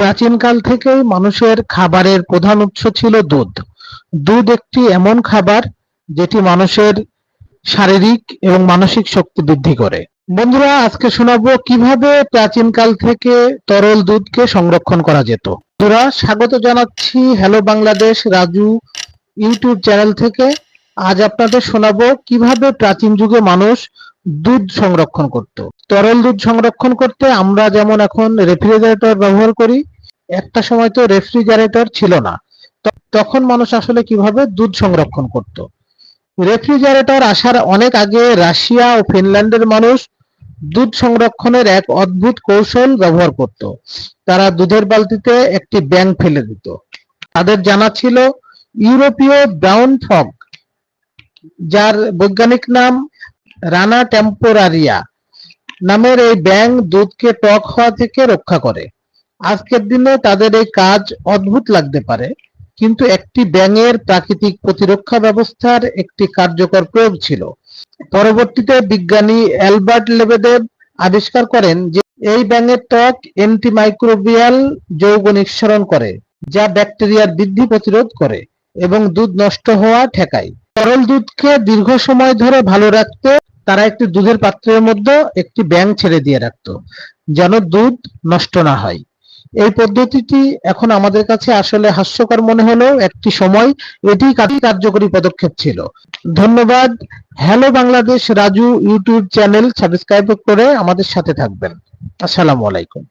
প্রাচীনকাল থেকেই মানুষের খাবারের প্রধান উৎস ছিল দুধ। দুধ একটি এমন খাবার যেটি মানুষের শারীরিক এবং মানসিক শক্তি বৃদ্ধি করে। বন্ধুরা, আজকে শোনাবো কিভাবে প্রাচীনকাল থেকে তরল দুধকে সংরক্ষণ করা যেত। বন্ধুরা, স্বাগত জানাচ্ছি hello Bangladesh Raju YouTube channel থেকে। আজ আপনাদের শোনাবো কিভাবে প্রাচীন যুগে মানুষ দুধ সংরক্ষণ করত। তরল দুধ সংরক্ষণ করতে আমরা যেমন এখন রেফ্রিজারেটর ব্যবহার করি, একটা সময় তো রেফ্রিজারেটর ছিল না। তখন মানুষ আসলে কিভাবে দুধ সংরক্ষণ করত। রেফ্রিজারেটর আসার অনেক আগে রাশিয়া ও ফিনল্যান্ডের মানুষ দুধ সংরক্ষণের এক অদ্ভুত কৌশল ব্যবহার করত। তারা দুধের বালতিতে একটি ব্যাঙ ফেলে দিত। তাদের জানা ছিল ইউরোপীয় ব্রাউন ফগ, যার বৈজ্ঞানিক নাম রানা টেম্পোরারিয়া নামের এই ব্যাঙ দুধকে টক হওয়া থেকে রক্ষা করে। আজকের দিনে তাদের এই কাজ অদ্ভুত লাগতে পারে, কিন্তু একটি ব্যাঙের প্রাকৃতিক প্রতিরক্ষা ব্যবস্থার একটি কার্যকর প্রয়োগ ছিল। পরবর্তীতে বিজ্ঞানী অ্যালবার্ট লেবেদেভ আবিষ্কার করেন যে এই ব্যাঙের ত্বক অ্যান্টিমাইক্রোবিয়াল যৌগ নিঃসরণ করে, যা ব্যাকটেরিয়ার বৃদ্ধি প্রতিরোধ করে এবং দুধ নষ্ট হওয়া ঠেকায়। তরল দুধকে দীর্ঘ সময় ধরে ভালো রাখতে তারা একটি দুধের পাত্রের মধ্যে একটি ব্যাঙ ছেড়ে দিয়ে রাখত, যেন দুধ নষ্ট না হয়। এই পদ্ধতিটি এখন আমাদের কাছে আসলে হাস্যকর মনে হলেও একটি সময় এটি কার্যকরী পদক্ষেপ ছিল। ধন্যবাদ। Hello Bangladesh Raju YouTube channel subscribe করে আমাদের সাথে থাকবেন। আসসালামু আলাইকুম।